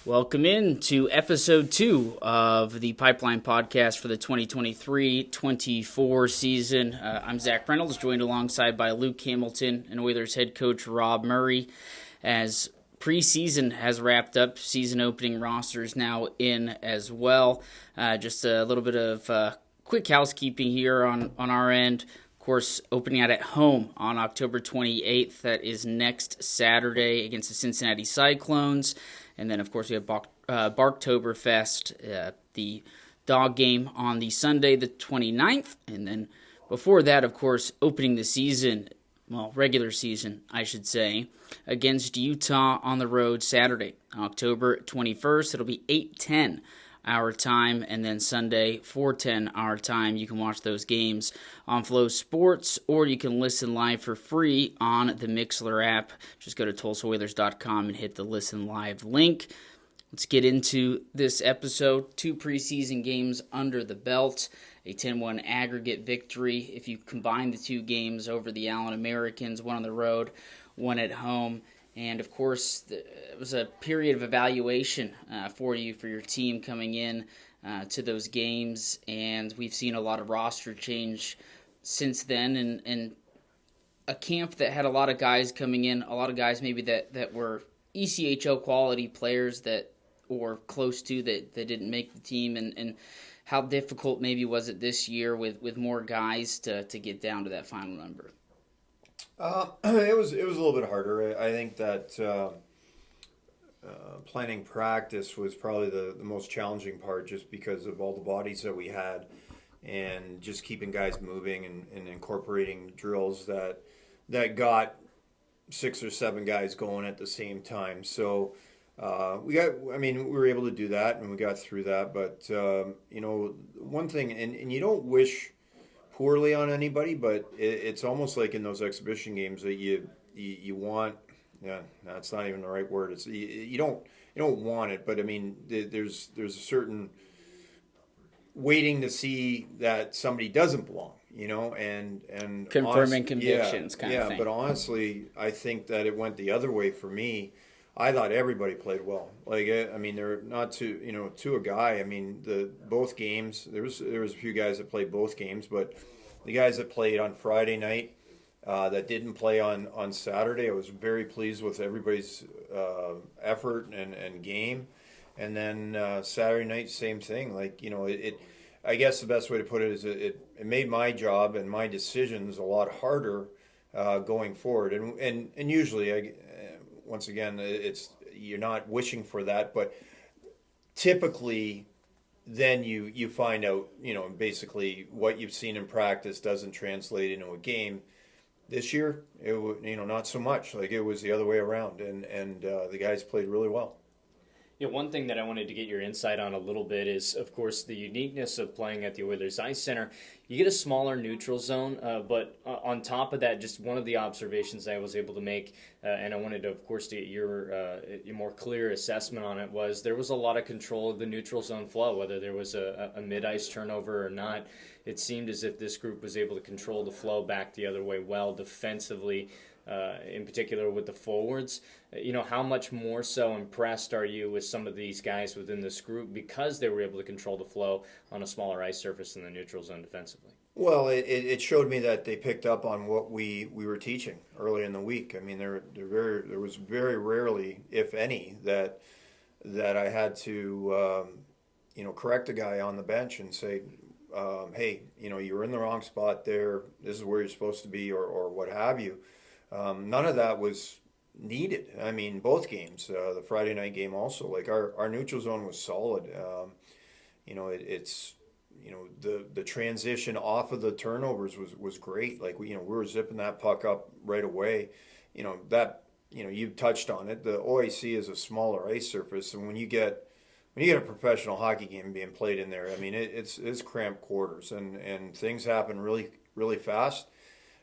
Welcome in to episode 2 of the Pipeline Podcast for the 2023-24 season. I'm Zack, joined alongside by Luke Hamilton and Oilers head coach Rob Murray. As preseason has wrapped up, season opening rosters now in as well. Just a little bit of quick housekeeping here on our end. Of course, opening out at home on October 28th. That is next Saturday against the Cincinnati Cyclones. And then, of course, we have Barktoberfest, the dog game on the Sunday, the 29th. And then before that, of course, opening the season, regular season, I should say, against Utah on the road Saturday, October 21st. It'll be 8:10 our time, and then Sunday, 4:10 our time. You can watch those games on Flow Sports, or you can listen live for free on the Mixlr app. Just go to TulsaOilers.com and hit the Listen Live link. Let's get into this episode. 2 preseason games under the belt, a 10-1 aggregate victory. If you combine the 2 games over the Allen Americans, one on the road, one at home. And, of course, it was a period of evaluation for your team coming in to those games. And we've seen a lot of roster change since then. And a camp that had a lot of guys coming in, a lot of guys maybe that were ECHL quality players or close to that didn't make the team. And how difficult maybe was it this year with more guys to get down to that final number? It was a little bit harder. I think that planning practice was probably the most challenging part, just because of all the bodies that we had, and just keeping guys moving and incorporating drills that got 6 or 7 guys going at the same time. So we were able to do that, and we got through that. But one thing, and you don't wish poorly on anybody, but it's almost like in those exhibition games that you want. Yeah, that's not even the right word. It's you don't want it, but I mean there's a certain waiting to see that somebody doesn't belong, and confirming convictions, kind of thing. Yeah, but honestly, I think that it went the other way for me. I thought everybody played well. They're not to a guy. I mean, both games. There was a few guys that played both games, but the guys that played on Friday night that didn't play on Saturday, I was very pleased with everybody's effort and game. And then Saturday night, same thing. I guess the best way to put it is it made my job and my decisions a lot harder going forward. And usually once again, you're not wishing for that, but typically then you find out, basically what you've seen in practice doesn't translate into a game. This year, not so much. It was the other way around, and the guys played really well. Yeah, one thing that I wanted to get your insight on a little bit is, of course, the uniqueness of playing at the Oilers Ice Center. You get a smaller neutral zone, but on top of that, just one of the observations I was able to make, and I wanted to, of course, to get your more clear assessment on it, was there was a lot of control of the neutral zone flow, whether there was a mid-ice turnover or not. It seemed as if this group was able to control the flow back the other way well defensively, in particular with the forwards. How much more so impressed are you with some of these guys within this group because they were able to control the flow on a smaller ice surface in the neutral zone defensively? Well, it showed me that they picked up on what we were teaching early in the week. I mean, there was very rarely, if any, that I had to correct a guy on the bench and say, hey, you were in the wrong spot there. This is where you're supposed to be, or what have you. None of that was needed. I mean, both games, the Friday night game also, our neutral zone was solid. The transition off of the turnovers was great. We were zipping that puck up right away. You touched on it. The OIC is a smaller ice surface, and when you get a professional hockey game being played in there, I mean, it's cramped quarters, and things happen really, really fast.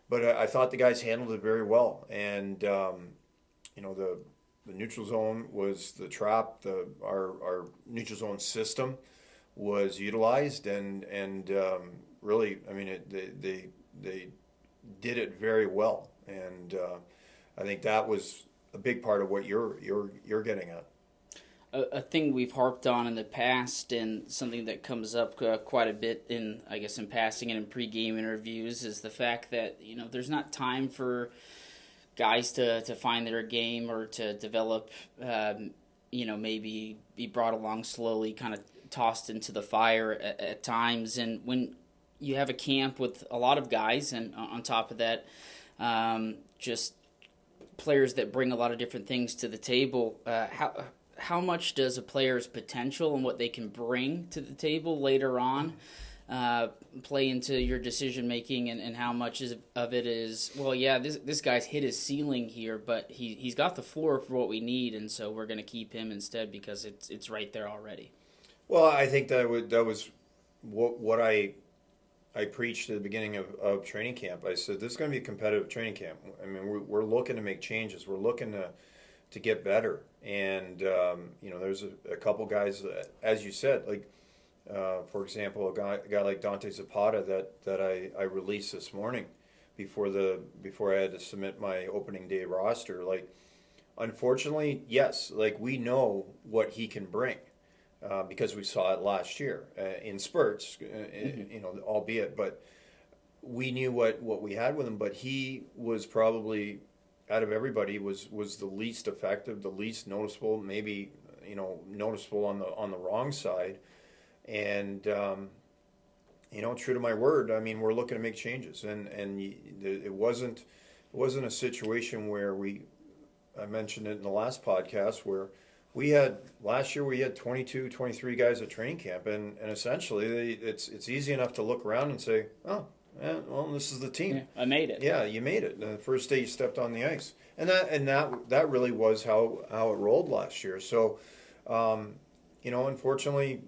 But I thought the guys handled it very well, and the neutral zone was the trap. Our neutral zone system was utilized, and really, I mean, they did it very well, and I think that was a big part of what you're getting at. a thing we've harped on in the past, and something that comes up quite a bit in passing and in pregame interviews, is the fact that there's not time for guys to find their game or to develop. Maybe be brought along slowly, kind of tossed into the fire at times. And when you have a camp with a lot of guys, and on top of that, just players that bring a lot of different things to the table, how much does a player's potential and what they can bring to the table later on play into your decision making, and how much of it is, well, yeah, this guy's hit his ceiling here, but he's got the floor for what we need, and so we're going to keep him instead because it's right there already. Well, I think that was what I preached at the beginning of training camp. I said, this is going to be a competitive training camp. I mean, we're looking to make changes. We're looking to get better. And, there's a couple guys, as you said, like, for example, a guy like Dante Zapata that I released this morning before I had to submit my opening day roster. Like, unfortunately, yes, like, we know what he can bring. Because we saw it last year in spurts, albeit, but we knew what we had with him. But he was probably, out of everybody, was the least effective, the least noticeable, maybe noticeable on the wrong side. And true to my word, I mean, we're looking to make changes, and it wasn't a situation where I mentioned it in the last podcast where. Last year we had 22, 23 guys at training camp, and essentially it's easy enough to look around and say, oh, yeah, well, this is the team. Yeah, I made it. Yeah, you made it. The first day you stepped on the ice, and that really was how it rolled last year. So, unfortunately,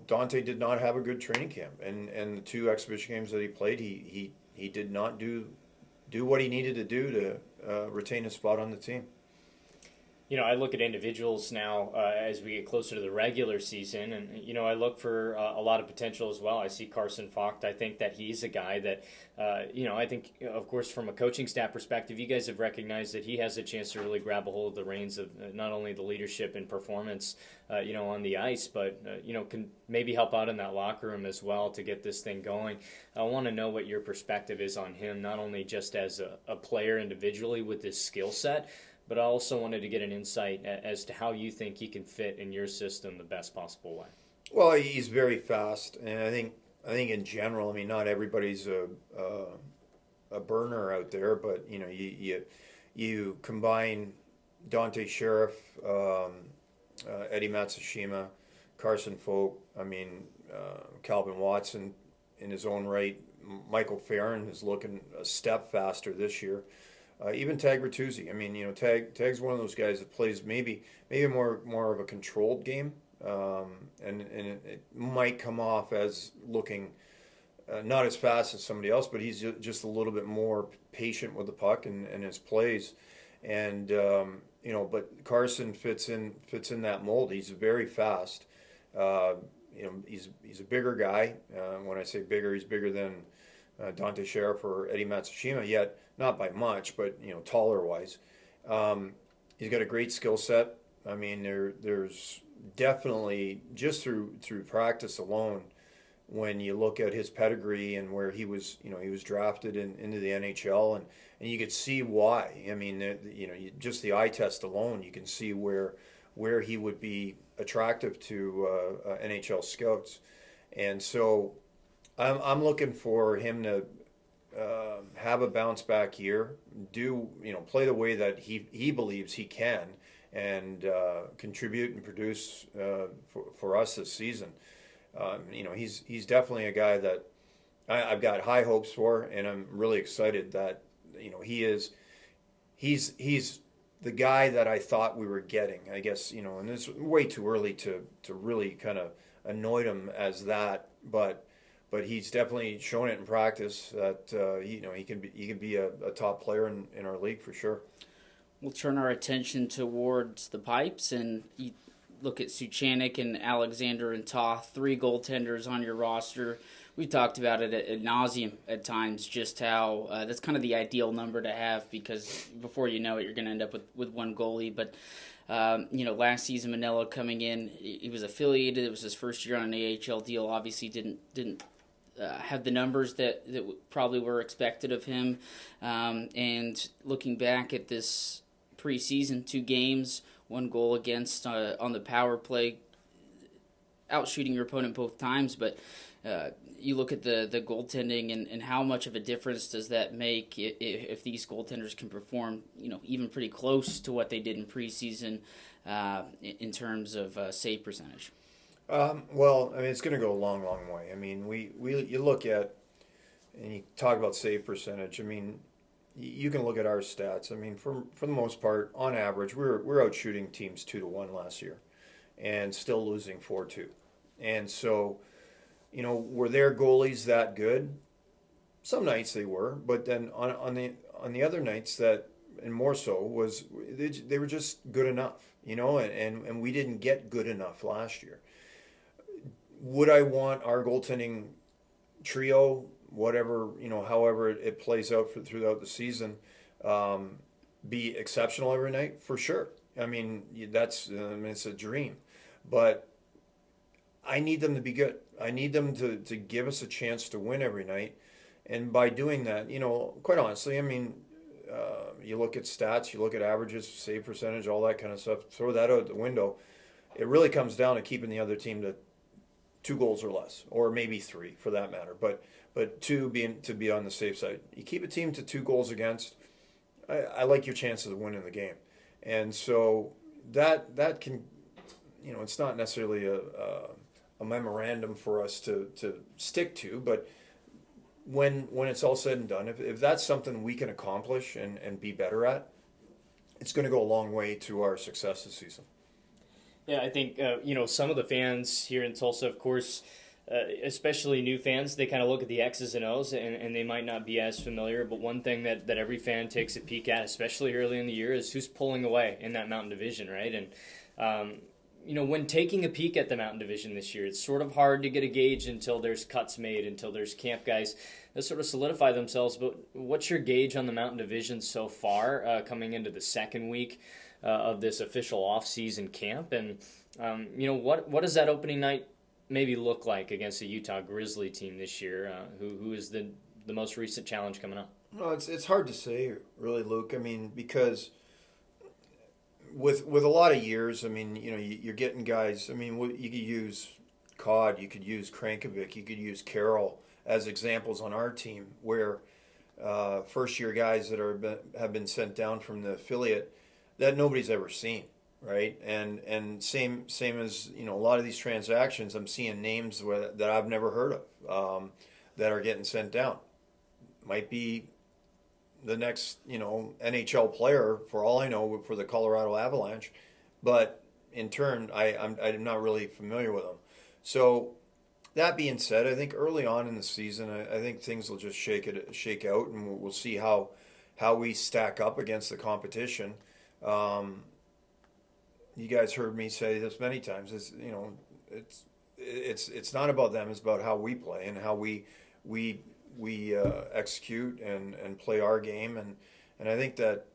Dante did not have a good training camp, and the two exhibition games that he played, he did not do what he needed to do to retain his spot on the team. I look at individuals now as we get closer to the regular season, and, I look for a lot of potential as well. I see Carson Vogt. I think that he's a guy that, I think, of course, from a coaching staff perspective, you guys have recognized that he has a chance to really grab a hold of the reins of not only the leadership and performance, on the ice, but, can maybe help out in that locker room as well to get this thing going. I want to know what your perspective is on him, not only just as a player individually with his skill set, but I also wanted to get an insight as to how you think he can fit in your system the best possible way. Well, he's very fast, and I think in general, I mean, not everybody's a burner out there, but you combine Dante Sheriff, Eddie Matsushima, Carson Vogt, I mean, Calvin Watson in his own right, Michael Farron is looking a step faster this year. Even Tag Bertuzzi. I mean, Tag's one of those guys that plays maybe more of a controlled game, and it might come off as looking not as fast as somebody else, but he's just a little bit more patient with the puck and his plays, and but Carson fits in that mold. He's very fast. He's a bigger guy. When I say bigger, he's bigger than Dante Sheriff or Eddie Matsushima, yet not by much, but taller wise. He's got a great skill set. I mean, there's definitely, just through practice alone, when you look at his pedigree and where he was drafted into the NHL, and you could see why. I mean, just the eye test alone, you can see where he would be attractive to NHL scouts, and so I'm looking for him to have a bounce back year, play the way that he believes he can, and contribute and produce for us this season. He's definitely a guy that I've got high hopes for, and I'm really excited that he's the guy that I thought we were getting. I guess and it's way too early to really kind of anoint him as that, but he's definitely shown it in practice that he can be a top player in our league for sure. We'll turn our attention towards the pipes, and you look at Suchanek and Alexander and Toth, 3 goaltenders on your roster. We've talked about it ad nauseum at times, just how that's kind of the ideal number to have, because before you know it, you're going to end up with one goalie. But Last season Manella coming in, he was affiliated. It was his first year on an AHL deal. Obviously, didn't have the numbers that probably were expected of him. And looking back at this preseason, 2 games, 1 goal against on the power play, outshooting your opponent both times, but you look at the goaltending and how much of a difference does that make if these goaltenders can perform, even pretty close to what they did in preseason in terms of save percentage. Well, I mean, it's going to go a long, long way. I mean, you look at, and you talk about save percentage. I mean, you can look at our stats. I mean, for the most part, on average, we're out shooting teams 2-1 last year, and still losing 4-2. And so, were their goalies that good? Some nights they were, but then on the other nights that, and more so, was they were just good enough, and we didn't get good enough last year. Would I want our goaltending trio, whatever, however it plays out throughout the season, be exceptional every night? For sure. I mean, it's a dream. But I need them to be good. I need them to give us a chance to win every night. And by doing that, quite honestly, I mean, you look at stats, you look at averages, save percentage, all that kind of stuff, throw that out the window. It really comes down to keeping the other team to 2 goals or less, or maybe 3 for that matter. But 2 to be on the safe side. You keep a team to 2 goals against, I like your chances of winning the game. And so that can, it's not necessarily a memorandum for us to stick to, but when it's all said and done, if that's something we can accomplish and be better at, it's going to go a long way to our success this season. Yeah, I think, some of the fans here in Tulsa, of course, especially new fans, they kind of look at the X's and O's and they might not be as familiar. But one thing that every fan takes a peek at, especially early in the year, is who's pulling away in that Mountain Division, right? And, when taking a peek at the Mountain Division this year, it's sort of hard to get a gauge until there's cuts made, until there's camp guys that sort of solidify themselves. But what's your gauge on the Mountain Division so far coming into the second week of this official off-season camp? And, what does that opening night maybe look like against a Utah Grizzly team this year, who is the most recent challenge coming up? No, it's hard to say, really, Luke. I mean, because with a lot of years, I mean, you're getting guys. I mean, you could use Cod, you could use Krankovic, you could use Carroll as examples on our team where first-year guys that have been sent down from the affiliate that nobody's ever seen, right? And same as a lot of these transactions, I'm seeing names that I've never heard of that are getting sent down. Might be the next NHL player for all I know for the Colorado Avalanche, but in turn I'm not really familiar with them. So that being said, I think early on in the season, I think things will just shake out, and we'll see how we stack up against the competition. You guys heard me say this many times. It's not about them. It's about how we play and how we execute and play our game. And I think that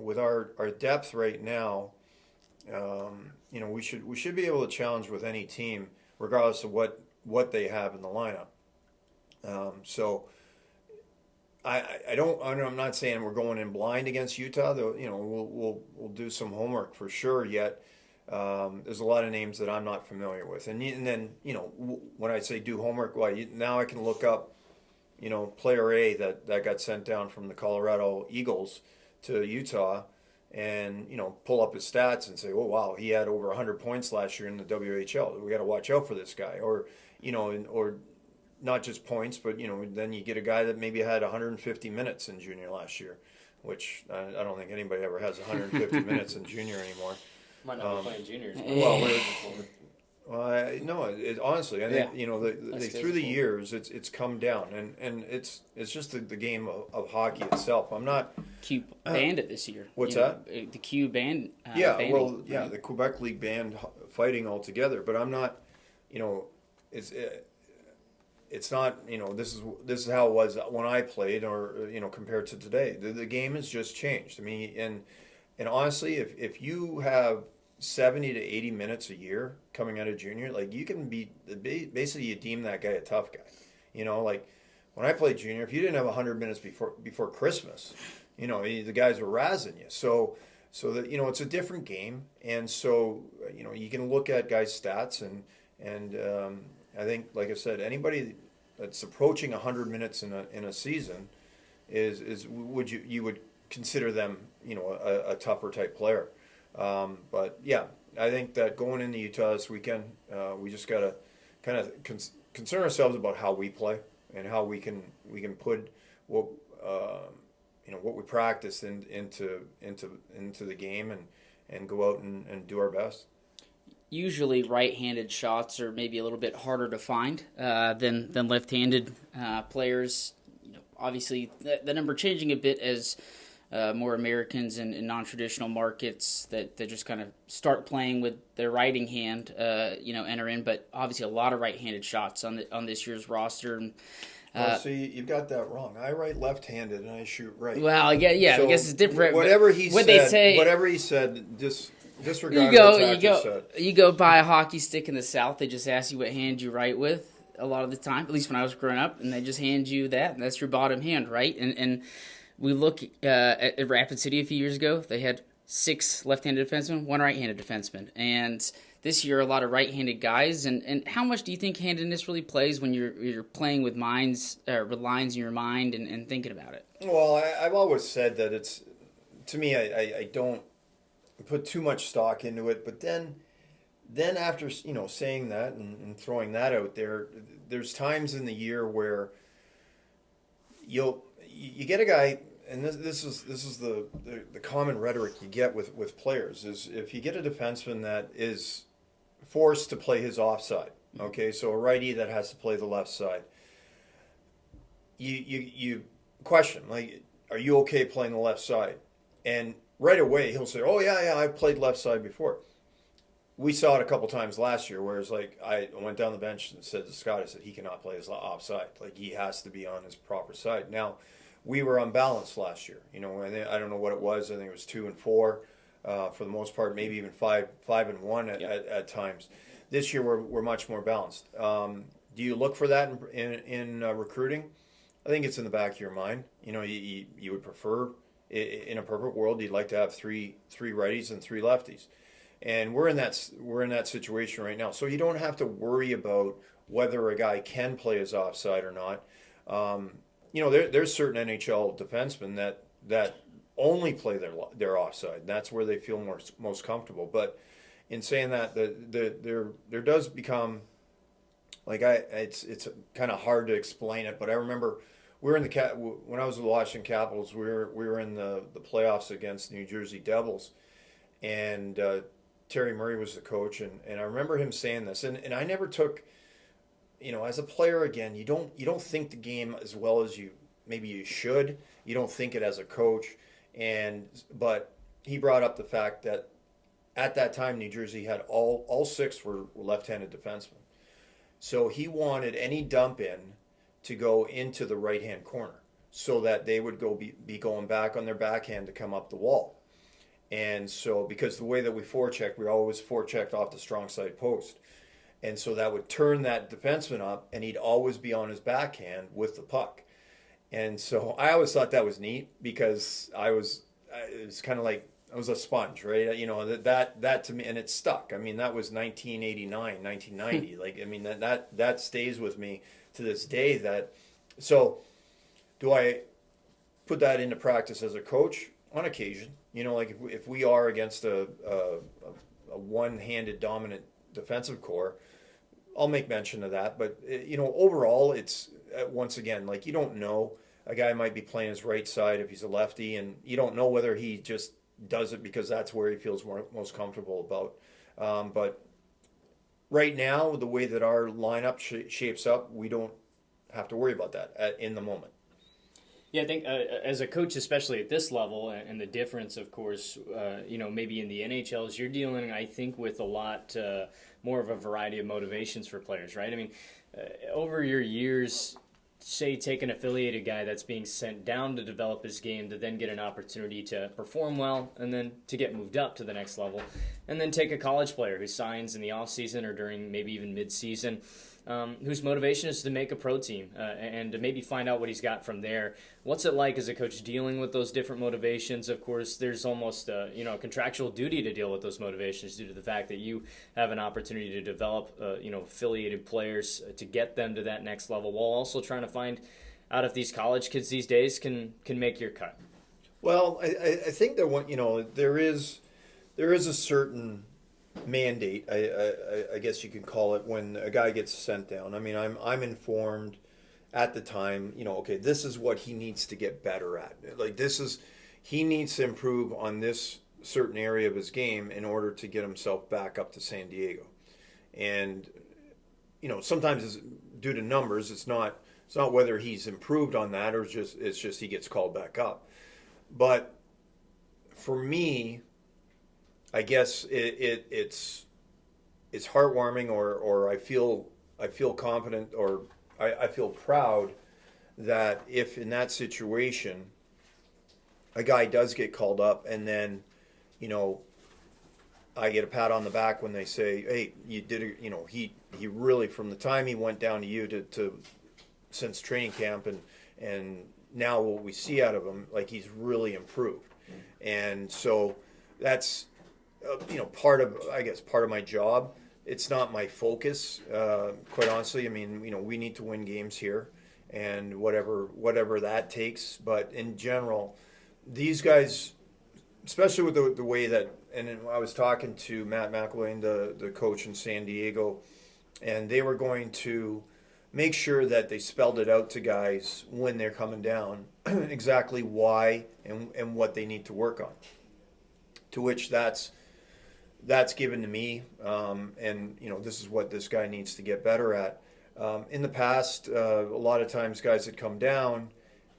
with our depth right now, we should be able to challenge with any team, regardless of what they have in the lineup. So I'm not saying we're going in blind against Utah. Though we'll do some homework for sure. Yet there's a lot of names that I'm not familiar with, and then when I say do homework, now I can look up player A that got sent down from the Colorado Eagles to Utah, and pull up his stats and say, oh wow, he had over 100 points last year in the WHL. We got to watch out for this guy, or not just points, but then you get a guy that maybe had 150 minutes in junior last year, which I don't think anybody ever has 150 minutes in junior anymor. Might not be playing juniors. Honestly, I think through the years it's come down, and it's just the game of hockey itself. I'm not Q banned it this year. What's that? The Q banned. The Quebec League banned fighting altogether. But I'm not, it's not, this is how it was when I played, or compared to today. The game has just changed. I mean, And honestly, if you have 70 to 80 minutes a year coming out of junior, like you can be basically you deem that guy a tough guy. Like when I played junior, if you didn't have 100 minutes before Christmas, the guys were razzing you. So that it's a different game, and so you can look at guys' stats and I think, like I said, anybody that's approaching 100 minutes in a season is you would consider them a tougher type player. But yeah, I think that going into Utah this weekend, we just got to kind of concern ourselves about how we play and how we can put what what we practice into the game and go out and do our best. Usually, right-handed shots are maybe a little bit harder to find than left-handed players. Obviously, the number changing a bit as more Americans in non-traditional markets that just kind of start playing with their writing hand, enter in. But obviously, a lot of right-handed shots on this year's roster. And, see, you've got that wrong. I write left-handed and I shoot right. Well, yeah, so I guess it's different. Whatever he said, just disregard you go buy a hockey stick in the South. They just ask you what hand you write with a lot of the time. At least when I was growing up, and they just hand you that, and that's your bottom hand, right? And we look at Rapid City a few years ago. They had 6 left-handed defensemen, 1 right-handed defenseman, and this year a lot of right-handed guys. And how much do you think handedness really plays when you're playing with lines in your mind and thinking about it? Well, I've always said that it's, to me, I don't put too much stock into it, but then after saying that and throwing that out there, there's times in the year where you get a guy, and this is the common rhetoric you get with players, is if you get a defenseman that is forced to play his offside, okay, so a righty that has to play the left side, you question, like, are you okay playing the left side? And right away he'll say, oh yeah, I've played left side before. We saw it a couple times last year where it's like I went down the bench and said to Scott, I said he cannot play his offside. Like he has to be on his proper side. Now, we were unbalanced last year. And I don't know what it was. I think it was 2 and 4 for the most part, maybe even 5 and 1 at times. This year we're much more balanced. Do you look for that in recruiting? I think it's in the back of your mind. You would prefer, in a perfect world, you'd like to have three righties and 3 lefties. And we're in that situation right now. So you don't have to worry about whether a guy can play his offside or not. There's certain NHL defensemen that only play their offside. That's where they feel most comfortable. But in saying that, there does become it's kind of hard to explain it. But I remember we were in when I was with the Washington Capitals. We were in the playoffs against the New Jersey Devils, and Terry Murray was the coach, and I remember him saying this, and I never took, as a player, again, you don't think the game as well as maybe you should. You don't think it as a coach, but he brought up the fact that at that time New Jersey had all 6 were left-handed defensemen, so he wanted any dump in to go into the right-hand corner so that they would be going back on their backhand to come up the wall. And so, because the way that we forechecked, we always forechecked off the strong side post. And so that would turn that defenseman up, and he'd always be on his backhand with the puck. And so I always thought that was neat because it was kind of like, I was a sponge, right? That to me, and it stuck. I mean, that was 1989, 1990. Like, I mean, that stays with me to this day. So do I put that into practice as a coach? On occasion. Like if we are against a one-handed dominant defensive core, I'll make mention of that. But, overall, it's, once again, like you don't know. A guy might be playing his right side if he's a lefty, and you don't know whether he just does it because that's where he feels most comfortable about. But right now, the way that our lineup shapes up, we don't have to worry about that in the moment. Yeah, I think as a coach, especially at this level, and the difference, of course, maybe in the NHL, is you're dealing, I think, with a lot more of a variety of motivations for players, right? I mean, over your years, say, take an affiliated guy that's being sent down to develop his game to then get an opportunity to perform well and then to get moved up to the next level, and then take a college player who signs in the offseason or during maybe even mid-season, whose motivation is to make a pro team and to maybe find out what he's got from there. What's it like as a coach dealing with those different motivations? Of course, there's almost a contractual duty to deal with those motivations due to the fact that you have an opportunity to develop affiliated players to get them to that next level, while also trying to find out if these college kids these days can make your cut. Well, I think that there is a certain mandate, I guess you could call it, when a guy gets sent down. I mean, I'm informed at the time, okay, this is what he needs to get better at. Like, he needs to improve on this certain area of his game in order to get himself back up to San Diego. And sometimes it's due to numbers. It's not whether he's improved on that or it's just he gets called back up. But for me, I guess it's heartwarming, or I feel confident, or I feel proud that if in that situation a guy does get called up, and then I get a pat on the back when they say, hey, you did it. He really, from the time he went down to you to since training camp and now what we see out of him, like, he's really improved. And so that's part of my job. It's not my focus, quite honestly. I mean, we need to win games here, and whatever that takes. But in general, these guys, especially with the way that, and I was talking to Matt McElwain, the coach in San Diego, and they were going to make sure that they spelled it out to guys when they're coming down exactly why and what they need to work on. To which that's given to me, and this is what this guy needs to get better at. In the past, a lot of times guys had come down,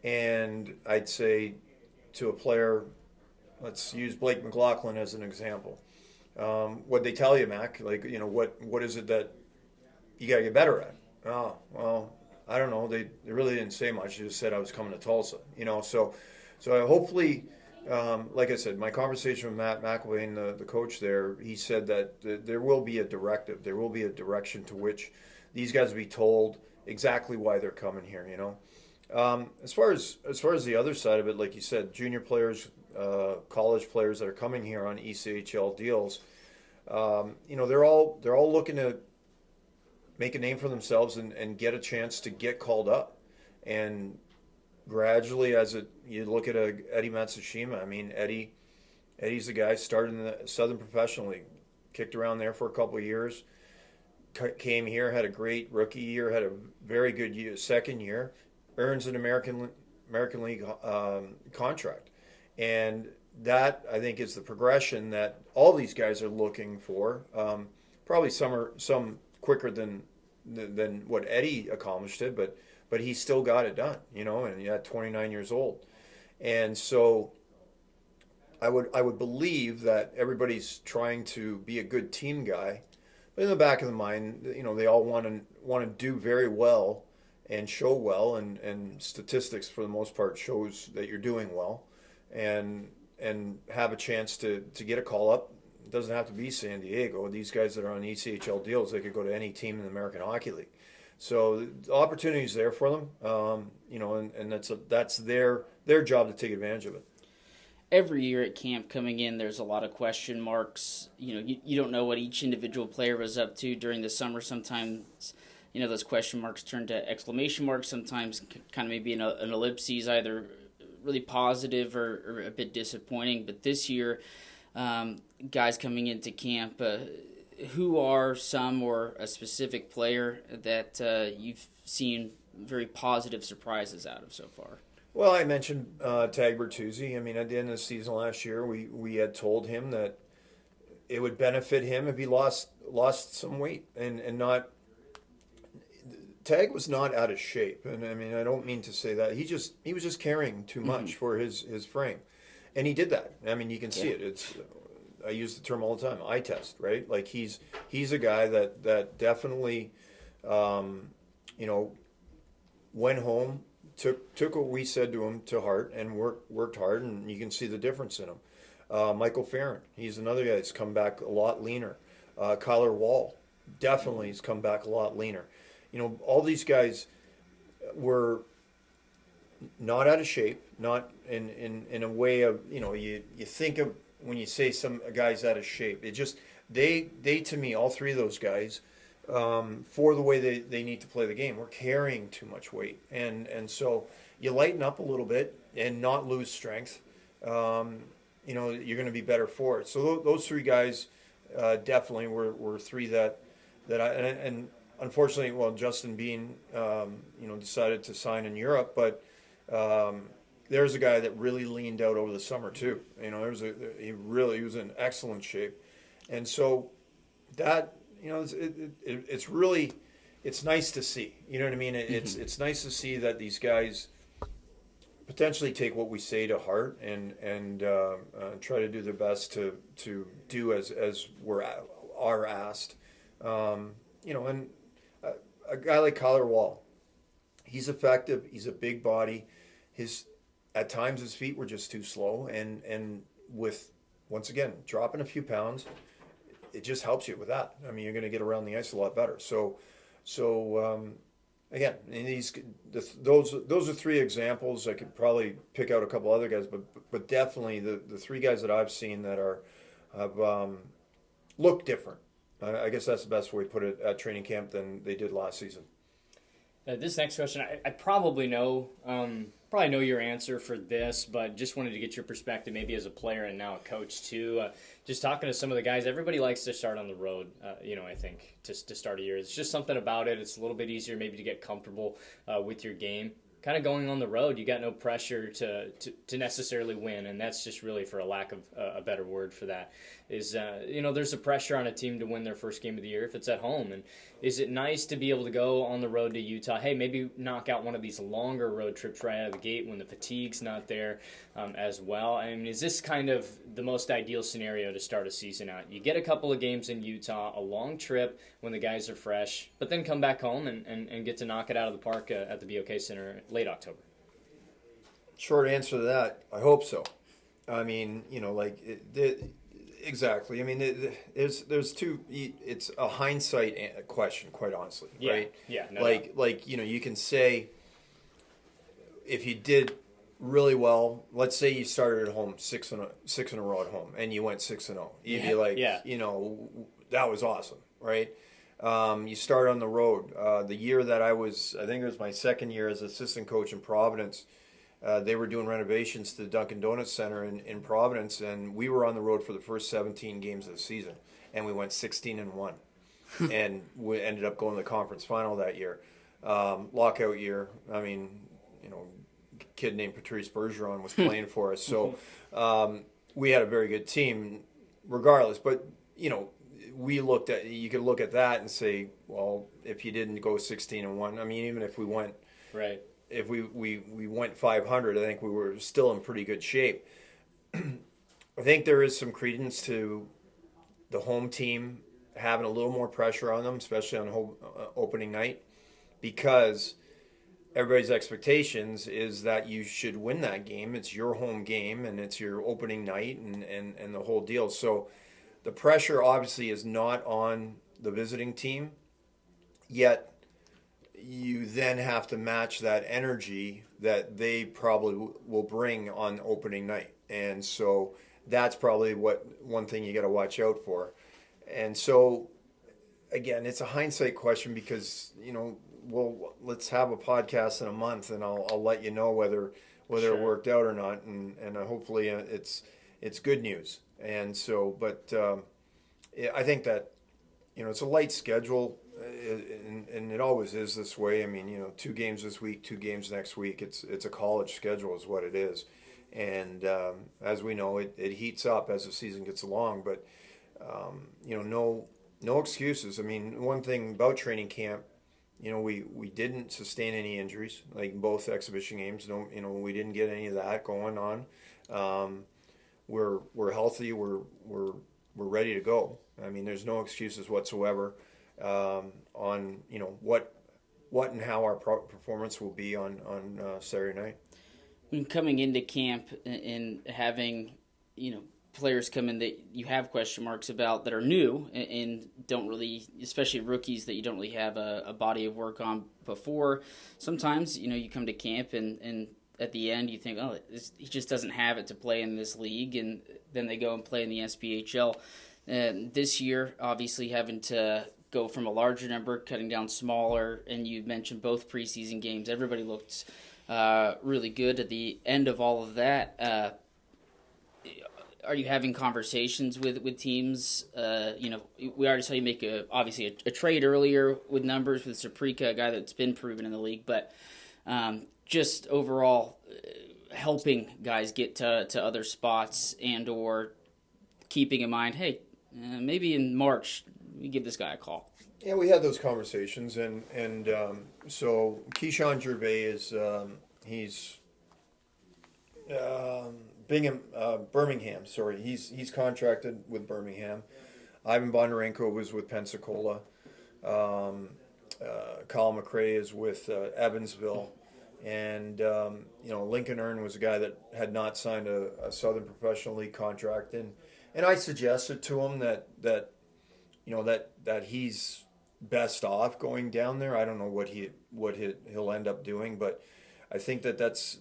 and I'd say to a player, let's use Blake McLaughlin as an example. What'd they tell you, Mac? Like, what is it that you got to get better at? Oh, well, I don't know. They really didn't say much. They just said I was coming to Tulsa. So hopefully, like I said, my conversation with Matt McElwain, the coach there, he said that there will be a directive. There will be a direction to which these guys will be told exactly why they're coming here. As far as the other side of it, like you said, junior players, college players that are coming here on ECHL deals, they're all looking to make a name for themselves and get a chance to get called up. And gradually, you look at Eddie Matsushima. I mean, Eddie's the guy, started in the Southern Professional League, kicked around there for a couple of years, came here, had a great rookie year, had a very good second year, earns an American League contract. And that, I think, is the progression that all these guys are looking for. Probably some quicker than what Eddie accomplished it, but he still got it done, and he's at 29 years old. And so I would believe that everybody's trying to be a good team guy, but in the back of the mind, they all want to do very well and show well, and statistics for the most part shows that you're doing well, and have a chance to get a call up. It doesn't have to be San Diego. These guys that are on ECHL deals, they could go to any team in the American Hockey League. So the opportunity is there for them, and that's their job to take advantage of it. Every year at camp coming in, there's a lot of question marks. You don't know what each individual player was up to during the summer. Sometimes, those question marks turn to exclamation marks. Sometimes kind of maybe an ellipses, either really positive or a bit disappointing. But this year, guys coming into camp, who are some or a specific player that you've seen very positive surprises out of so far? Well, I mentioned Tag Bertuzzi. I mean, at the end of the season last year, we had told him that it would benefit him if he lost some weight and not. Tag was not out of shape, and I mean, I don't mean to say that. He was just carrying too much for his frame, and he did that. I mean, you can see it. I use the term all the time, eye test, right? Like, he's a guy that definitely, went home, took what we said to him to heart, and worked hard, and you can see the difference in him. Michael Farron, he's another guy that's come back a lot leaner. Kyler Wall definitely has come back a lot leaner. All these guys were not out of shape, not in a way of, you think of when you say some guys out of shape. It just, they to me, all three of those guys, for the way they need to play the game, were carrying too much weight. And so you lighten up a little bit and not lose strength. You're going to be better for it. So those three guys definitely were three that and unfortunately, well, Justin Bean, decided to sign in Europe, but there's a guy that really leaned out over the summer too. He was in excellent shape, and so that it's really, it's nice to see. You know what I mean? It's nice to see that these guys potentially take what we say to heart and try to do their best to do as are asked. And a guy like Kyler Wall, he's effective. He's a big body. At times his feet were just too slow, and with, once again, dropping a few pounds, it just helps you with that. I mean, you're going to get around the ice a lot better. So again, those are three examples. I could probably pick out a couple other guys, but definitely the three guys that I've seen that have looked different. I guess that's the best way to put it at training camp than they did last season. This next question, I probably know your answer for this, but just wanted to get your perspective, maybe as a player and now a coach too. Just talking to some of the guys, everybody likes to start on the road. I think to start a year, it's just something about it. It's a little bit easier maybe to get comfortable with your game. Kind of going on the road, you got no pressure to necessarily win, and that's just really, for a lack of a better word for that, is there's a pressure on a team to win their first game of the year if it's at home. And is it nice to be able to go on the road to Utah? Hey, maybe knock out one of these longer road trips right out of the gate when the fatigue's not there as well. I mean, is this kind of the most ideal scenario to start a season out? You get a couple of games in Utah, a long trip when the guys are fresh, but then come back home and get to knock it out of the park at the BOK Center late October. Short answer to that, I hope so. I mean, exactly. I mean, there's two. It's a hindsight question, quite honestly, right? Yeah. You can say, if you did really well, let's say you started at home six in a row at home, and you went 6-0. You'd be like, that was awesome, right? You start on the road. The year that I think it was my second year as assistant coach in Providence. They were doing renovations to the Dunkin' Donuts Center in Providence, and we were on the road for the first 17 games of the season, and we went 16-1, and we ended up going to the conference final that year. Lockout year. I mean, a kid named Patrice Bergeron was playing for us, so we had a very good team, regardless. But you could look at that and say, well, if you didn't go 16-1, I mean, even if we went right. If we went 500, I think we were still in pretty good shape. I think there is some credence to the home team having a little more pressure on them, especially on opening night, because everybody's expectations is that you should win that game. It's your home game, and it's your opening night and the whole deal. So the pressure obviously is not on the visiting team, yet you then have to match that energy that they probably will bring on opening night. And so that's probably one thing you got to watch out for. And so, again, it's a hindsight question because, let's have a podcast in a month and I'll let you know whether Sure. it worked out or not. And hopefully it's good news. And so, but I think that, it's a light schedule. And it always is this way. I mean, 2 games this week, 2 games next week. It's a college schedule is what it is. And as we know, it heats up as the season gets along. But, no excuses. I mean, one thing about training camp, we didn't sustain any injuries, like both exhibition games. We didn't get any of that going on. We're healthy. We're ready to go. I mean, there's no excuses whatsoever. On what what and how our performance will be on Saturday night. When coming into camp and having, players come in that you have question marks about that are new and don't really, especially rookies that you don't really have a body of work on before. Sometimes, you come to camp and at the end you think, oh, he just doesn't have it to play in this league, and then they go and play in the SPHL. This year, obviously having to go from a larger number, cutting down smaller, and you mentioned both preseason games. Everybody looked really good at the end of all of that. Are you having conversations with teams? We already saw you make obviously a trade earlier with numbers with Saprika, a guy that's been proven in the league, but just overall helping guys get to other spots and or keeping in mind, hey, maybe in March we give this guy a call. Yeah, we had those conversations, and so Keyshawn Gervais is he's Birmingham. Sorry, he's contracted with Birmingham. Ivan Bondarenko was with Pensacola. Colin McRae is with Evansville, and Lincoln Earn was a guy that had not signed a Southern Professional League contract, and I suggested to him that he's best off going down there. I don't know what he'll end up doing, but I think that's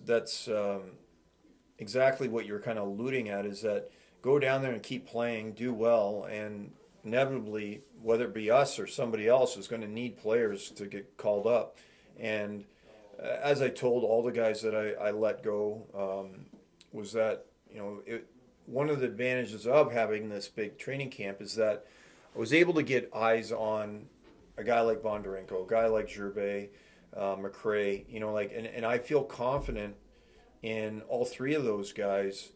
exactly what you're kind of alluding at, is that go down there and keep playing, do well, and inevitably, whether it be us or somebody else, is going to need players to get called up. And as I told all the guys that I let go, was that one of the advantages of having this big training camp is that I was able to get eyes on a guy like Bondarenko, a guy like Gervais, McRae, and I feel confident in all three of those guys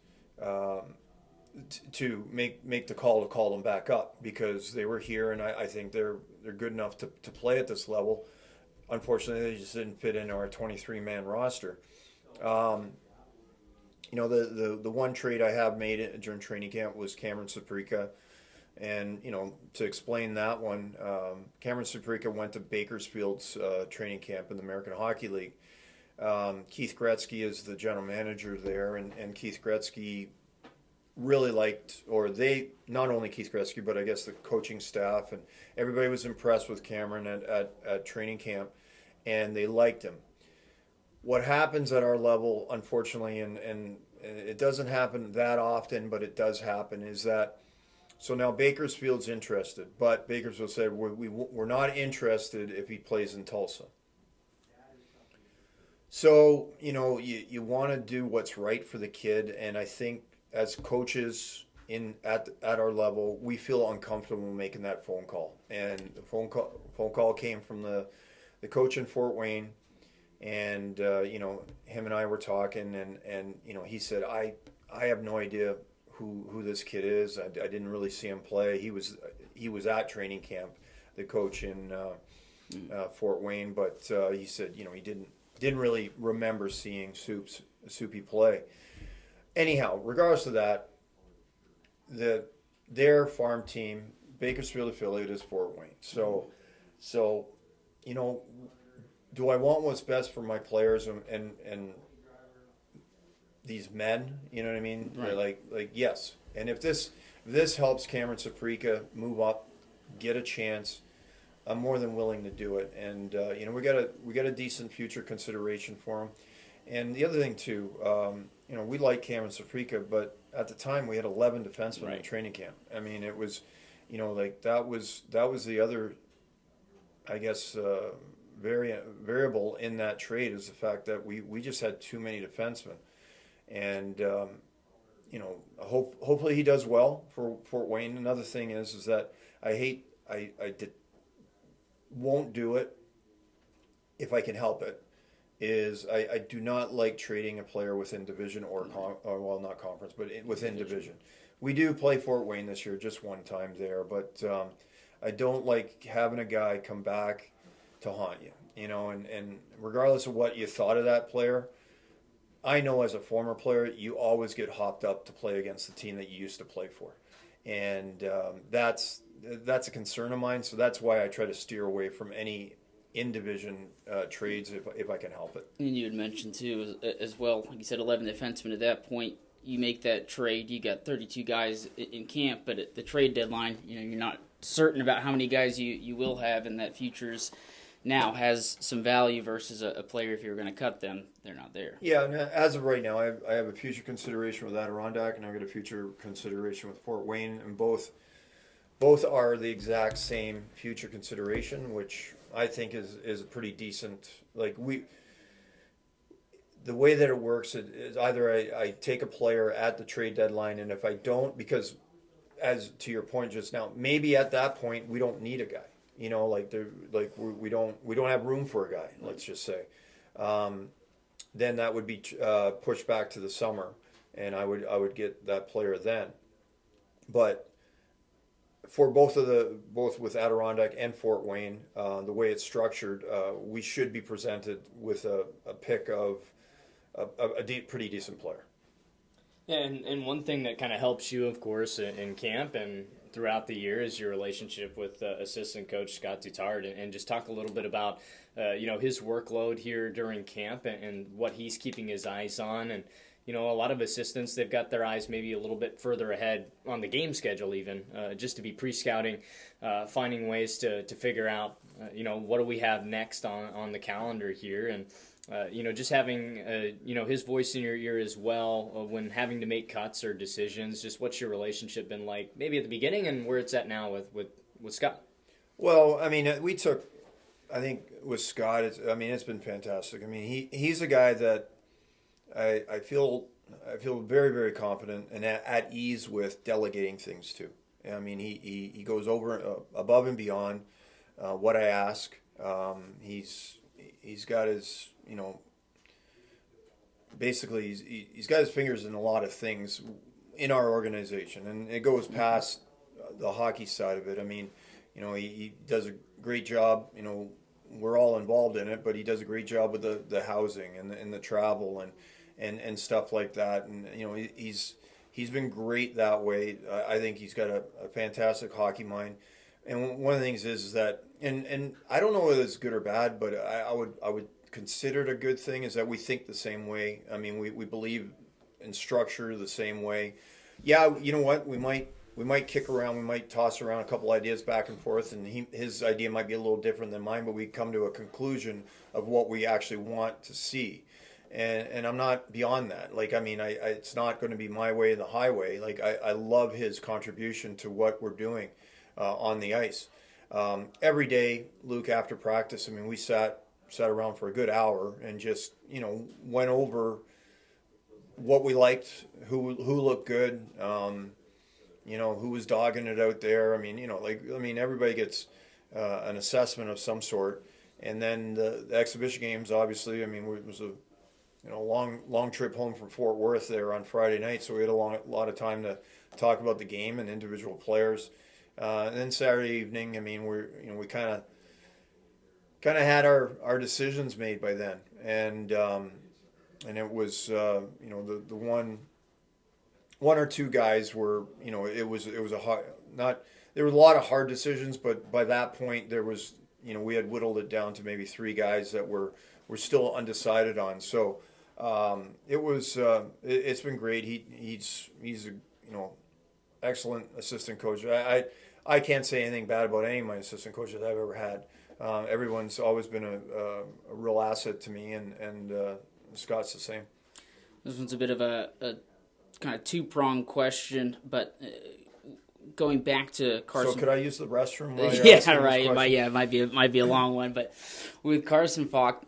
to make the call to call them back up, because they were here, and I think they're good enough to play at this level. Unfortunately, they just didn't fit into our 23-man roster. The one trade I have made during training camp was Cameron Saprika. And, to explain that one, Cameron Saprika went to Bakersfield's training camp in the American Hockey League. Keith Gretzky is the general manager there, and Keith Gretzky really liked, not only Keith Gretzky, but I guess the coaching staff, and everybody was impressed with Cameron at training camp, and they liked him. What happens at our level, unfortunately, and it doesn't happen that often, but it does happen, is that so now Bakersfield's interested, but Bakersfield said, we're not interested if he plays in Tulsa. So, you want to do what's right for the kid, and I think as coaches at our level, we feel uncomfortable making that phone call. And the phone call came from the coach in Fort Wayne, and him and I were talking, and he said, I have no idea who this kid is. I didn't really see him play. He was at training camp, the coach in Fort Wayne, but he said he didn't really remember seeing Soupy play. Anyhow, regardless of that, their farm team, Bakersfield affiliate, is Fort Wayne. So do I want what's best for my players and these men, you know what I mean? Right. Like yes. And if this helps Cameron Saprika move up, get a chance, I'm more than willing to do it. And we got a decent future consideration for him. And the other thing too, we like Cameron Saprika, but at the time we had 11 defensemen in training camp. I mean, it was, that was the other, I guess, variable in that trade, is the fact that we just had too many defensemen. And hopefully he does well for Fort Wayne. Another thing is that I won't do it if I can help it. Is I do not like trading a player within division or not conference, but within division. We do play Fort Wayne this year, just one time there, but I don't like having a guy come back to haunt you. And regardless of what you thought of that player, I know as a former player, you always get hopped up to play against the team that you used to play for. And that's a concern of mine. So that's why I try to steer away from any in-division trades if I can help it. And you had mentioned too as well, like you said, 11 defensemen. At that point, you make that trade. You got 32 guys in camp, but at the trade deadline, you're not certain about how many guys you will have, and that futures now has some value versus a player. If you were going to cut them, they're not there. Yeah, and as of right now, I have a future consideration with Adirondack, and I've got a future consideration with Fort Wayne, and both are the exact same future consideration, which I think is a pretty decent. The way that it works is either I take a player at the trade deadline, and if I don't, because as to your point just now, maybe at that point we don't need a guy. We don't have room for a guy. Let's just say, then that would be pushed back to the summer, and I would get that player then. But for both with Adirondack and Fort Wayne, the way it's structured, we should be presented with a pick of a pretty decent player. Yeah, and one thing that kind of helps you, of course, in camp and throughout the year is your relationship with assistant coach Scott Dutard, and just talk a little bit about his workload here during camp and what he's keeping his eyes on. And a lot of assistants, they've got their eyes maybe a little bit further ahead on the game schedule even, just to be pre-scouting, finding ways to figure out, what do we have next on the calendar here. And just having, his voice in your ear as well when having to make cuts or decisions. Just what's your relationship been like, maybe at the beginning and where it's at now with Scott? Well, I mean, I think with Scott, it's been fantastic. I mean, he's a guy that I feel very, very confident and at ease with delegating things to. I mean, he goes over above and beyond what I ask. He's got his, basically he's got his fingers in a lot of things in our organization, and it goes past the hockey side of it. I mean, he does a great job. We're all involved in it, but he does a great job with the housing and the travel and stuff like that. And he's been great that way. I think he's got a fantastic hockey mind. And one of the things is that, and I don't know whether it's good or bad, but I would consider it a good thing, is that we think the same way. I mean, we believe in structure the same way. Yeah, you know what? We might kick around, we might toss around a couple ideas back and forth, and his idea might be a little different than mine, but we come to a conclusion of what we actually want to see. And I'm not beyond that. It's not going to be my way or the highway. I love his contribution to what we're doing on the ice. Every day, Luke, after practice, I mean, we sat around for a good hour and just, went over what we liked, who looked good, who was dogging it out there. I mean, everybody gets an assessment of some sort. And then the exhibition games, obviously, I mean, it was a long trip home from Fort Worth there on Friday night, so we had a lot of time to talk about the game and individual players. And then Saturday evening, I mean, we kind of had our decisions made by then, and it was the one or two guys were, it was a hard, not, there were a lot of hard decisions, but by that point there was, we had whittled it down to maybe three guys that we're still undecided on. So it's been great. He's a excellent assistant coach. I can't say anything bad about any of my assistant coaches I've ever had. Everyone's always been a real asset to me, and Scott's the same. This one's a bit of a kind of two-pronged question, but going back to Carson. So could I use the restroom while you're yeah, right. It might be a long one, but with Carson Falk,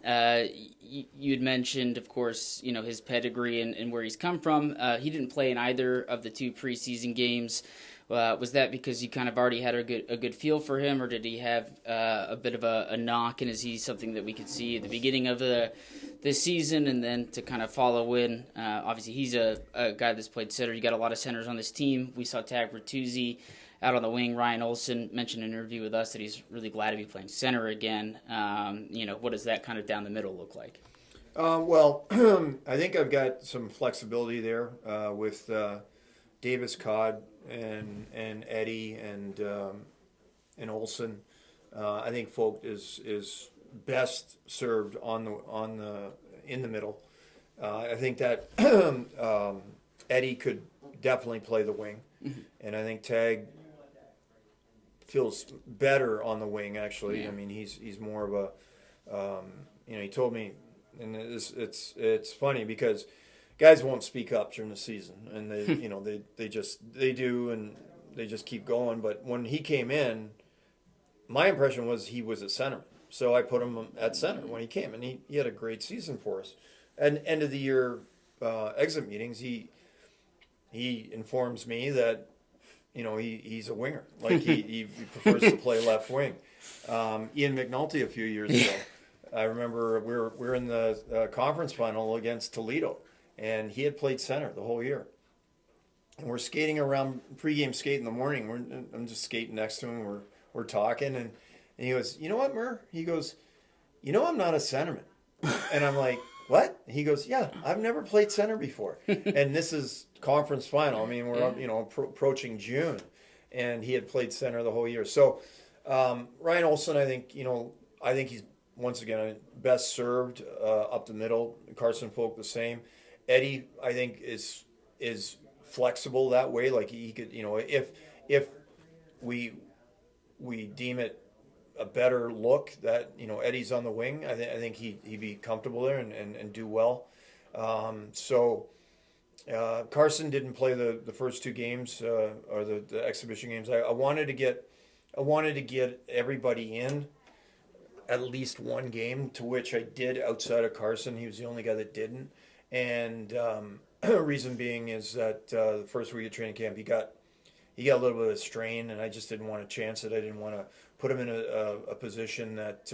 you'd mentioned, of course, his pedigree and where he's come from. He didn't play in either of the two preseason games. Was that because you kind of already had a good feel for him, or did he have a bit of a knock, and is he something that we could see at the beginning of this season and then to kind of follow in? Obviously, he's a guy that's played center. You got a lot of centers on this team. We saw Tag Bertuzzi out on the wing. Ryan Olsen mentioned in an interview with us that he's really glad to be playing center again. What does that kind of down the middle look like? Well, I think I've got some flexibility there with Davis Codd and Eddie and Olsen. I think Folk is best served in the middle. I think that Eddie could definitely play the wing, and I think Tag feels better on the wing. Actually, I mean he's more of a he told me, and it's funny because guys won't speak up during the season, and they they do, and they just keep going. But when he came in, my impression was he was a center. So I put him at center when he came, and he had a great season for us. And end of the year exit meetings, he informs me that he's a winger, like he prefers to play left wing. Ian McNulty a few years ago, I remember we were in the conference final against Toledo, and he had played center the whole year. And we're skating around pregame skate in the morning. I'm just skating next to him. We're talking, and he goes, "You know what, Murr?" He goes, "I'm not a centerman." And I'm like, "What?" He goes, "Yeah, I've never played center before." And this is conference final. I mean, we're approaching June, and he had played center the whole year. So Ryan Olsen, I think he's once again best served up the middle. Carson Folk the same. Eddie, I think is flexible that way. Like he could, if we deem it a better look that Eddie's on the wing, I think he'd be comfortable there and do well. So Carson didn't play the first two games or the exhibition games. I wanted to get everybody in at least one game, to which I did outside of Carson. He was the only guy that didn't, and reason being is that the first week of training camp he got a little bit of strain, and I just didn't want to chance it. I didn't want to put him in a position that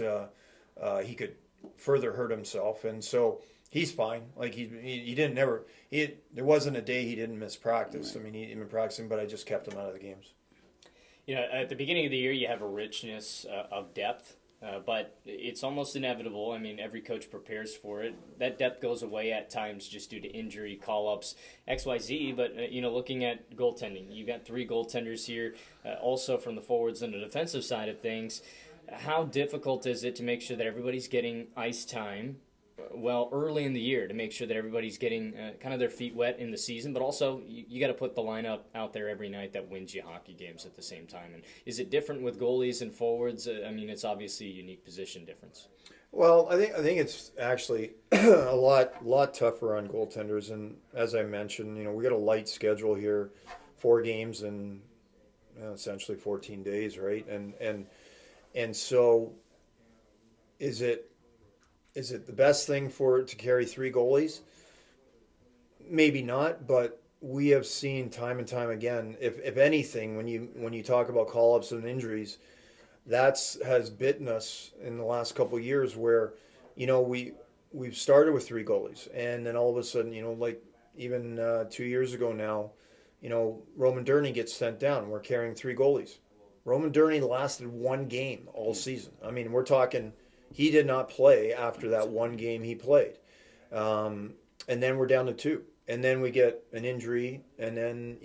he could further hurt himself. And so he's fine. Like he didn't never. There wasn't a day he didn't miss practice. Right. I mean, he'd been practicing, but I just kept him out of the games. At the beginning of the year, you have a richness of depth. But it's almost inevitable. I mean, every coach prepares for it. That depth goes away at times just due to injury, call-ups, XYZ. But, looking at goaltending, you got 3 goaltenders here, also from the forwards and the defensive side of things. How difficult is it to make sure that everybody's getting ice time early in the year, to make sure that everybody's getting kind of their feet wet in the season, but also you got to put the lineup out there every night that wins you hockey games at the same time? And is it different with goalies and forwards? I mean, it's obviously a unique position difference. Well, I think it's actually a lot tougher on goaltenders, and as I mentioned, we got a light schedule here, 4 games in essentially 14 days, right? And so is it the best thing to carry 3 goalies? Maybe not, but we have seen time and time again, if anything, when you talk about call-ups and injuries, has bitten us in the last couple of years, where we've started with 3 goalies, and then all of a sudden, like even 2 years ago now, Roman Durney gets sent down. We're carrying 3 goalies. Roman Durney lasted 1 game all season. I mean, we're talking. He did not play after that 1 game he played. And then we're down to 2. And then we get an injury, and then,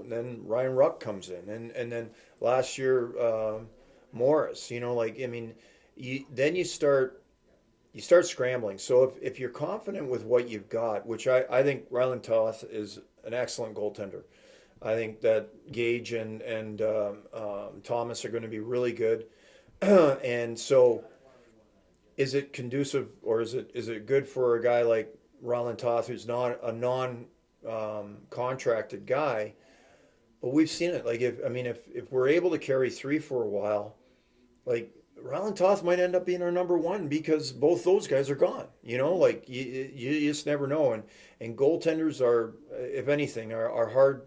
then Ryan Ruck comes in. And then last year, Morris, then you start scrambling. So if you're confident with what you've got, which I think Ryland Toth is an excellent goaltender. I think that Gage and Thomas are going to be really good. And so, is it conducive, or is it good for a guy like Ryland Toth, who's not a non-contracted guy? But we've seen it. Like if we're able to carry 3 for a while, like Ryland Toth might end up being our number 1 because both those guys are gone. You just never know. And goaltenders are, if anything, are hard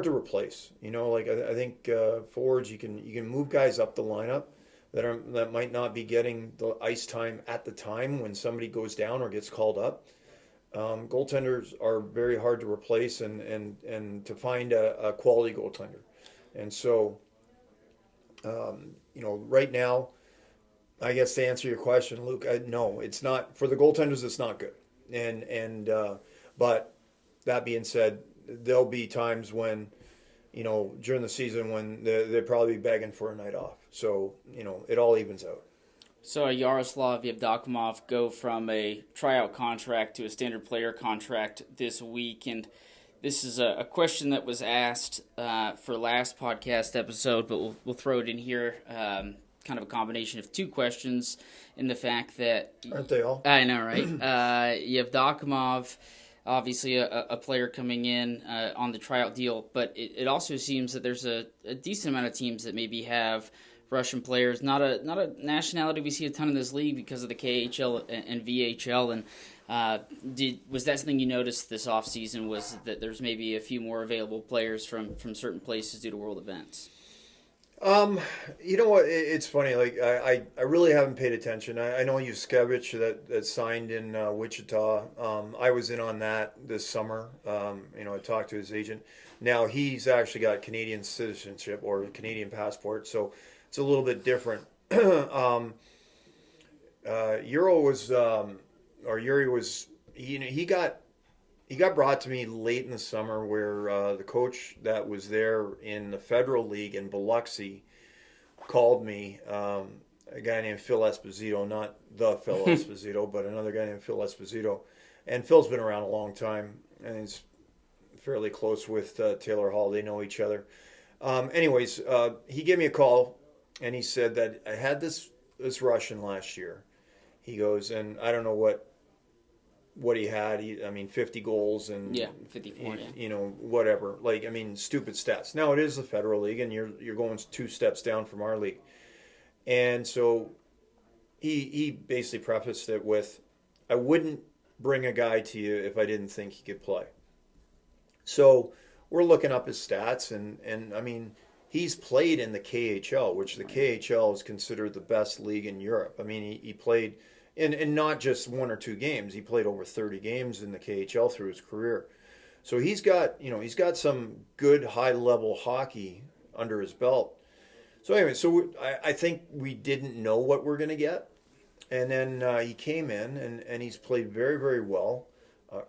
to replace. I think forwards, you can move guys up the lineup that might not be getting the ice time at the time when somebody goes down or gets called up. Goaltenders are very hard to replace and to find a quality goaltender. And so, right now, I guess to answer your question, Luke, no, it's not. For the goaltenders, it's not good. But that being said, there'll be times when, during the season when they'll probably be begging for a night off. So, it all evens out. So Yaroslav Yevdokimov go from a tryout contract to a standard player contract this week, and this is a question that was asked for last podcast episode, but we'll throw it in here. Kind of a combination of two questions in the fact that... Aren't they all? I know, right? Yevdokimov, obviously a player coming in on the tryout deal, but it also seems that there's a decent amount of teams that maybe have Russian players. Not a nationality we see a ton in this league because of the KHL and VHL. And was that something you noticed this offseason, was that there's maybe a few more available players from certain places due to world events? You know what? It's funny. Like I really haven't paid attention. I know Yuskevich that signed in Wichita. I was in on that this summer. I talked to his agent. Now he's actually got Canadian citizenship or Canadian passport, so it's a little bit different. Yuri was he got brought to me late in the summer where the coach that was there in the Federal League in Biloxi called me, a guy named Phil Esposito, not the Phil Esposito, but another guy named Phil Esposito. And Phil's been around a long time, and he's fairly close with Taylor Hall. They know each other. He gave me a call, and he said that I had this Russian last year. He goes, and I don't know what he had. 50 goals and 54. Whatever. Stupid stats. Now it is the Federal League, and you're going 2 steps down from our league. And so he basically prefaced it with, I wouldn't bring a guy to you if I didn't think he could play. So we're looking up his stats, and he's played in the KHL, which the KHL is considered the best league in Europe. He played in not just 1 or 2 games. He played over 30 games in the KHL through his career. So he's got some good high-level hockey under his belt. So anyway, I think we didn't know what we're going to get. And then he came in, and he's played very, very well,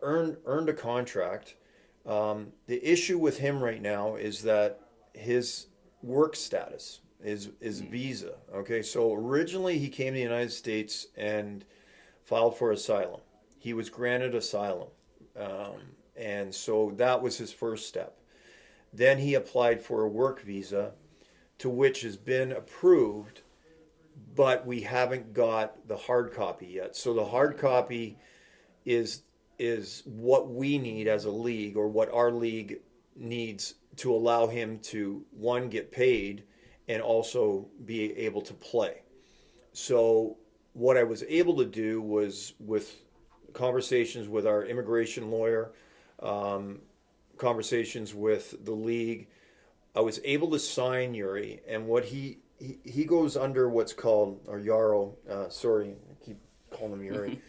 earned a contract. The issue with him right now is that his work status is visa. Okay, so originally he came to the United States and filed for asylum. He was granted asylum, and so that was his first step. Then he applied for a work visa, to which has been approved, but we haven't got the hard copy yet. So the hard copy is what we need as a league, or what our league needs to allow him to, one, get paid, and also be able to play. So what I was able to do was, with conversations with our immigration lawyer, conversations with the league, I was able to sign Yuri, and what he goes under what's called, or Yarrow, sorry, I keep calling him Yuri.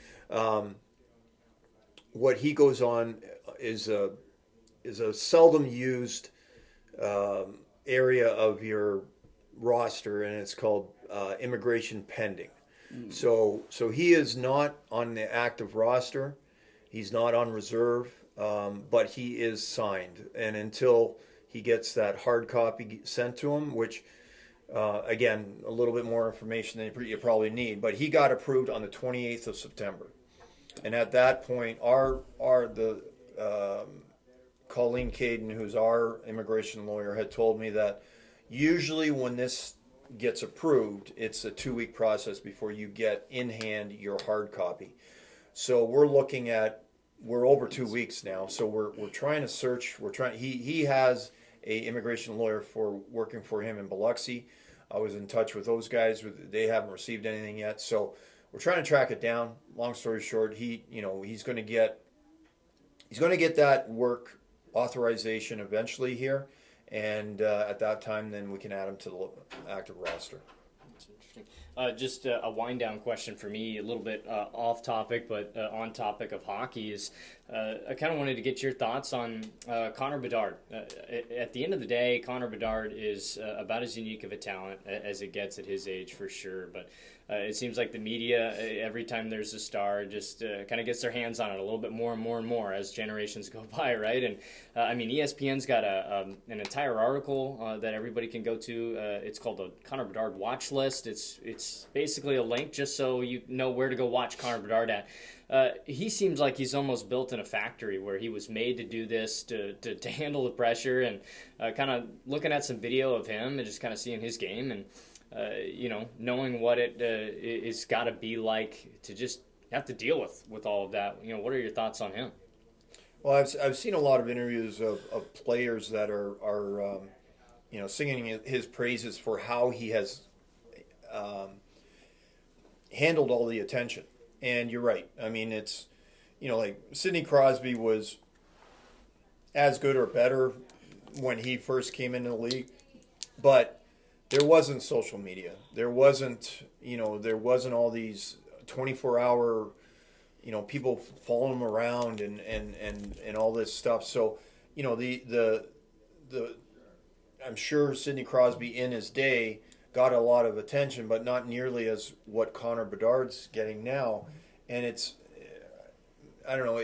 What he goes on is a seldom used area of your roster, and it's called immigration pending. So he is not on the active roster. He's not on reserve, but he is signed. And until he gets that hard copy sent to him, which, again, a little bit more information than you probably need, but he got approved on the 28th of September. And at that point, the Colleen Caden, who's our immigration lawyer, had told me that usually when this gets approved, it's a 2-week process before you get in hand your hard copy. So we're over 2 weeks now. So we're trying to search. He has a immigration lawyer working for him in Biloxi. I was in touch with those guys. They haven't received anything yet. So we're trying to track it down. Long story short, he's going to get that work authorization eventually here, and at that time, then we can add him to the active roster. That's interesting. Just a wind-down question for me, a little bit off topic, but on topic of hockey, is I kind of wanted to get your thoughts on Connor Bedard. At the end of the day, Connor Bedard is about as unique of a talent as it gets at his age, for sure, but it seems like the media, every time there's a star, just kind of gets their hands on it a little bit more and more and more as generations go by, right? And ESPN's got an entire article that everybody can go to. It's called the Connor Bedard Watch List. It's it's basically a link just so you know where to go watch Connor Bedard at. He seems like he's almost built in a factory where he was made to do this, to handle the pressure, and kind of looking at some video of him and just kind of seeing his game and, knowing what it's got to be like to just have to deal with all of that. What are your thoughts on him? Well, I've seen a lot of interviews of players that are singing his praises for how he has handled all the attention. And you're right. I mean, it's, like Sidney Crosby was as good or better when he first came into the league, but there wasn't social media. There wasn't all these 24-hour, people following him around and all this stuff. So, the I'm sure Sidney Crosby in his day got a lot of attention, but not nearly as what Connor Bedard's getting now. And it's, I don't know,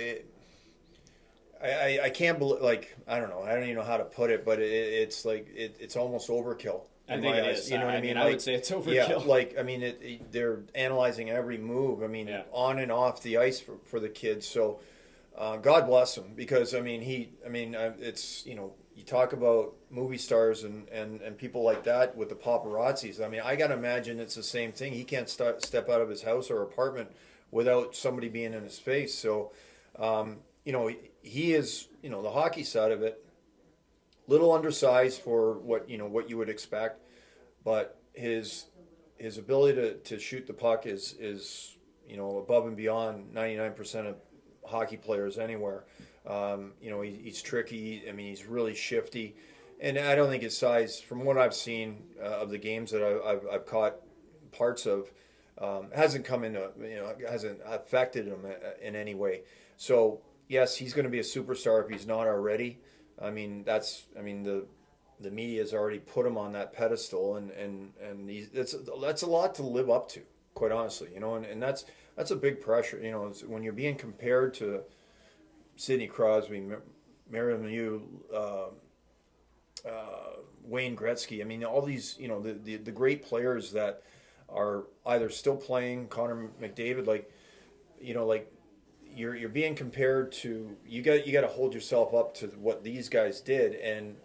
I can't believe, I don't know, I don't even know how to put it, but it's like, it's almost overkill. I think it is. You know what I mean? I would say it's overkill. Yeah, they're analyzing every move. On and off the ice for the kids. So, God bless him, because it's, you talk about movie stars and people like that with the paparazzis. I got to imagine it's the same thing. He can't step out of his house or apartment without somebody being in his face. So, he is, the hockey side of it, little undersized for what you would expect, but his ability to shoot the puck is above and beyond 99% of hockey players anywhere. He's tricky. He's really shifty, and I don't think his size, from what I've seen of the games that I've caught parts of, hasn't come into hasn't affected him in any way. So yes, he's going to be a superstar if he's not already. The media has already put him on that pedestal, and that's a lot to live up to, quite honestly. And that's a big pressure. When you're being compared to Sidney Crosby, Mario Lemieux, Wayne Gretzky. All these, the great players that are either still playing, Connor McDavid, you're being compared to, you got to hold yourself up to what these guys did, and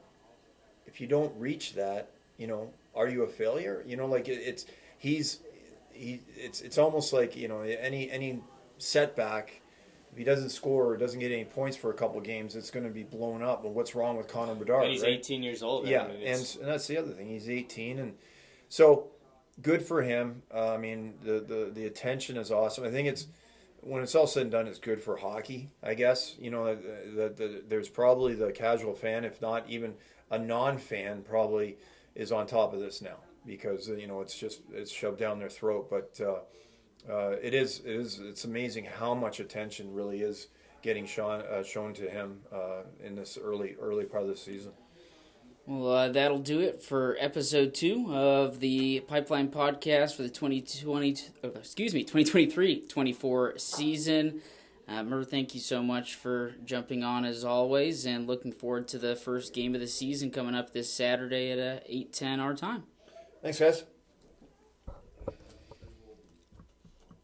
if you don't reach that, are you a failure? It's almost like, any setback, if he doesn't score or doesn't get any points for a couple of games, it's going to be blown up. But what's wrong with Connor Bedard? And he's 18 years old. Yeah, and that's the other thing. He's 18, and so good for him. The attention is awesome. I think it's, when it's all said and done, it's good for hockey, I guess. There's probably the casual fan, if not even a non-fan, probably is on top of this now, because it's shoved down their throat. But it's amazing how much attention really is getting shown to him in this early part of the season. Well, that'll do it for episode 2 of the Pipeline Podcast for the 2023-24 season. Murr, thank you so much for jumping on as always, and looking forward to the first game of the season coming up this Saturday at 8:10 our time. Thanks, guys.